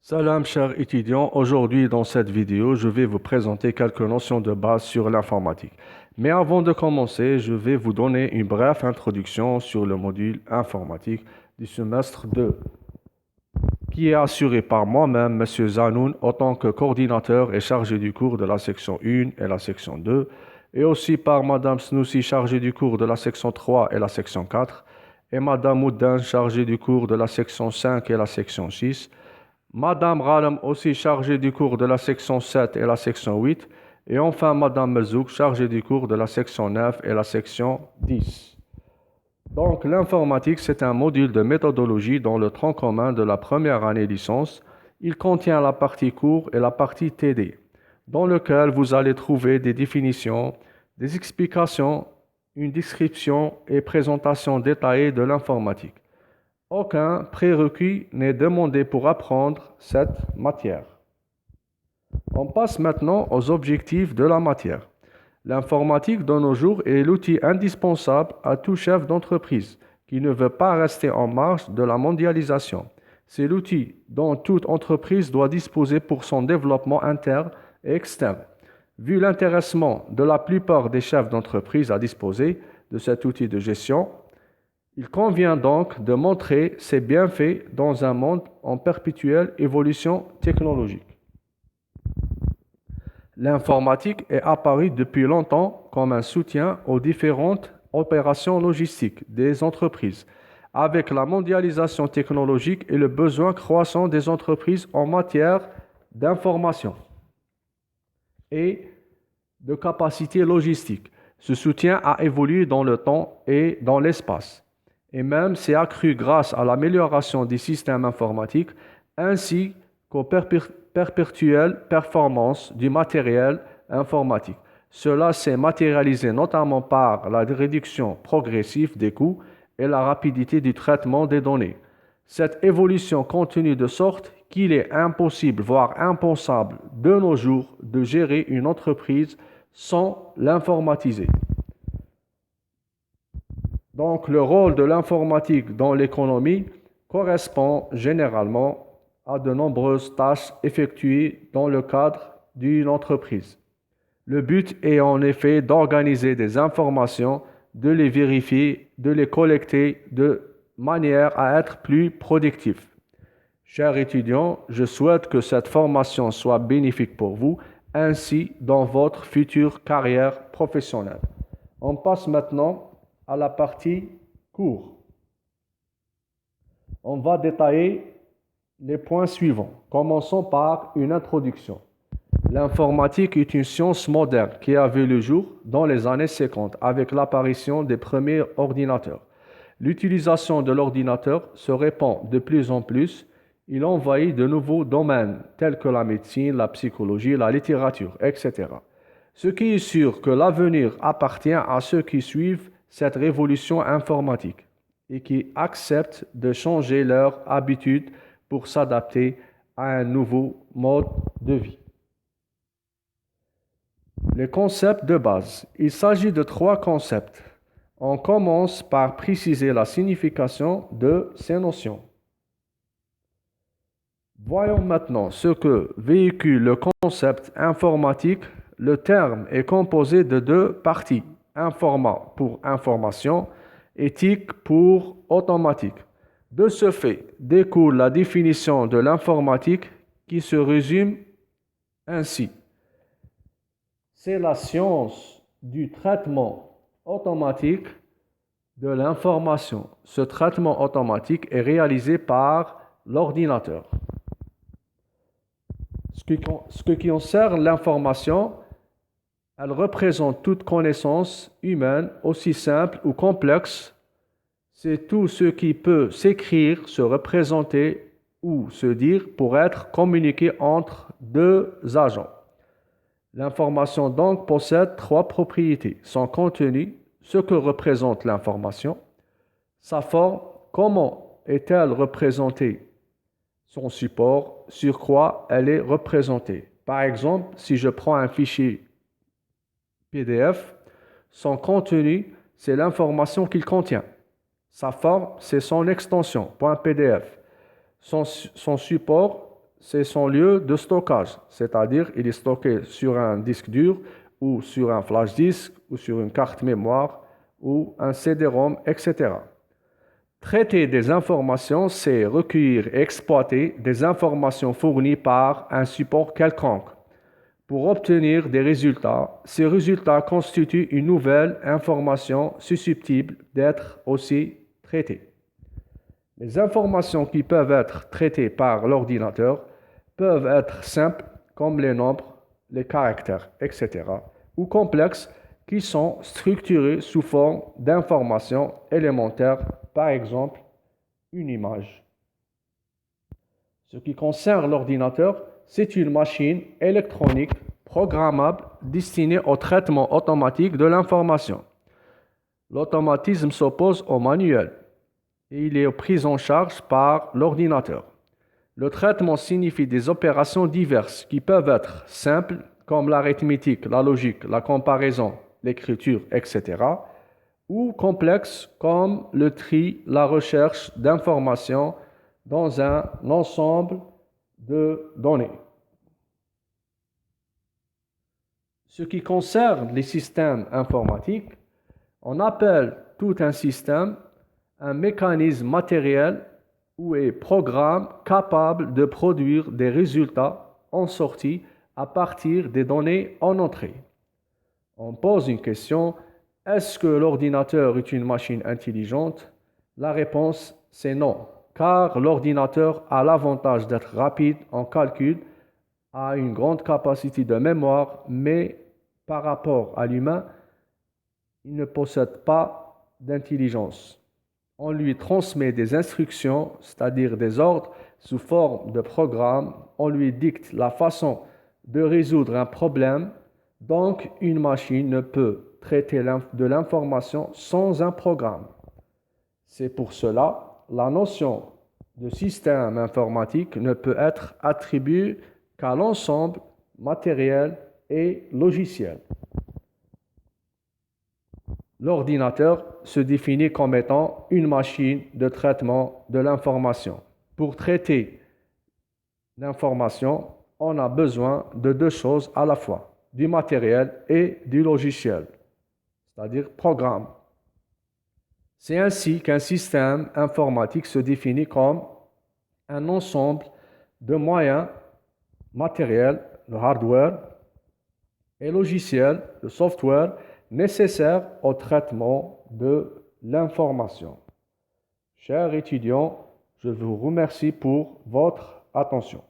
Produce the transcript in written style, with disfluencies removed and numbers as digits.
Salam chers étudiants, aujourd'hui dans cette vidéo, je vais vous présenter quelques notions de base sur l'informatique. Mais avant de commencer, je vais vous donner une brève introduction sur le module informatique du semestre 2, qui est assuré par moi-même, M. Zanoun, en tant que coordinateur et chargé du cours de la section 1 et la section 2, et aussi par Mme Snoussi, chargée du cours de la section 3 et la section 4, et Mme Moudin, chargée du cours de la section 5 et la section 6, Madame Ghalem, aussi chargée du cours de la section 7 et la section 8, et enfin Madame Mezouk, chargée du cours de la section 9 et la section 10. Donc l'informatique, c'est un module de méthodologie dans le tronc commun de la première année licence. Il contient la partie cours et la partie TD, dans lequel vous allez trouver des définitions, des explications, une description et présentation détaillée de l'informatique. Aucun prérequis n'est demandé pour apprendre cette matière. On passe maintenant aux objectifs de la matière. L'informatique de nos jours est l'outil indispensable à tout chef d'entreprise qui ne veut pas rester en marge de la mondialisation. C'est l'outil dont toute entreprise doit disposer pour son développement interne et externe. Vu l'intéressement de la plupart des chefs d'entreprise à disposer de cet outil de gestion, il convient donc de montrer ses bienfaits dans un monde en perpétuelle évolution technologique. L'informatique est apparue depuis longtemps comme un soutien aux différentes opérations logistiques des entreprises, avec la mondialisation technologique et le besoin croissant des entreprises en matière d'information et de capacité logistique. Ce soutien a évolué dans le temps et dans l'espace, et même s'est accru grâce à l'amélioration des systèmes informatiques ainsi qu'aux perpétuelles performances du matériel informatique. Cela s'est matérialisé notamment par la réduction progressive des coûts et la rapidité du traitement des données. Cette évolution continue de sorte qu'il est impossible, voire impensable de nos jours, de gérer une entreprise sans l'informatiser. Donc, le rôle de l'informatique dans l'économie correspond généralement à de nombreuses tâches effectuées dans le cadre d'une entreprise. Le but est en effet d'organiser des informations, de les vérifier, de les collecter de manière à être plus productif. Chers étudiants, je souhaite que cette formation soit bénéfique pour vous, ainsi dans votre future carrière professionnelle. On passe maintenant à la partie cours. On va détailler les points suivants. Commençons par une introduction. L'informatique est une science moderne qui a vu le jour dans les années 50 avec l'apparition des premiers ordinateurs. L'utilisation de l'ordinateur se répand de plus en plus. Il envahit de nouveaux domaines tels que la médecine, la psychologie, la littérature, etc. Ce qui est sûr que l'avenir appartient à ceux qui suivent cette révolution informatique et qui acceptent de changer leurs habitudes pour s'adapter à un nouveau mode de vie. Les concepts de base. Il s'agit de 3 concepts. On commence par préciser la signification de ces notions. Voyons maintenant ce que véhicule le concept informatique. Le terme est composé de 2 parties. Informa pour information, éthique pour automatique. De ce fait, découle la définition de l'informatique qui se résume ainsi. C'est la science du traitement automatique de l'information. Ce traitement automatique est réalisé par l'ordinateur. Ce qui concerne l'information, elle représente toute connaissance humaine, aussi simple ou complexe. C'est tout ce qui peut s'écrire, se représenter ou se dire pour être communiqué entre 2 agents. L'information donc possède 3 propriétés. Son contenu, ce que représente l'information, sa forme, comment est-elle représentée, son support, sur quoi elle est représentée. Par exemple, si je prends un fichier PDF, son contenu, c'est l'information qu'il contient. Sa forme, c'est son extension, .pdf. Son support, c'est son lieu de stockage, c'est-à-dire il est stocké sur un disque dur ou sur un flash disk ou sur une carte mémoire ou un CD-ROM, etc. Traiter des informations, c'est recueillir et exploiter des informations fournies par un support quelconque. Pour obtenir des résultats, ces résultats constituent une nouvelle information susceptible d'être aussi traitée. Les informations qui peuvent être traitées par l'ordinateur peuvent être simples, comme les nombres, les caractères, etc., ou complexes, qui sont structurées sous forme d'informations élémentaires, par exemple une image. Ce qui concerne l'ordinateur, c'est une machine électronique programmable destinée au traitement automatique de l'information. L'automatisme s'oppose au manuel et il est pris en charge par l'ordinateur. Le traitement signifie des opérations diverses qui peuvent être simples, comme l'arithmétique, la logique, la comparaison, l'écriture, etc., ou complexes, comme le tri, la recherche d'informations dans un ensemble de données. Ce qui concerne les systèmes informatiques, on appelle tout un système un mécanisme matériel ou un programme capable de produire des résultats en sortie à partir des données en entrée. On pose une question, est-ce que l'ordinateur est une machine intelligente? La réponse, c'est non, car l'ordinateur a l'avantage d'être rapide en calcul, a une grande capacité de mémoire, mais par rapport à l'humain, il ne possède pas d'intelligence. On lui transmet des instructions, c'est-à-dire des ordres, sous forme de programmes. On lui dicte la façon de résoudre un problème. Donc, une machine ne peut traiter de l'information sans un programme. C'est pour cela, la notion de système informatique ne peut être attribuée qu'à l'ensemble matériel et logiciel. L'ordinateur se définit comme étant une machine de traitement de l'information. Pour traiter l'information, on a besoin de deux choses à la fois, du matériel et du logiciel, c'est-à-dire programme. C'est ainsi qu'un système informatique se définit comme un ensemble de moyens matériels, le hardware, et logiciels, le software, nécessaires au traitement de l'information. Chers étudiants, je vous remercie pour votre attention.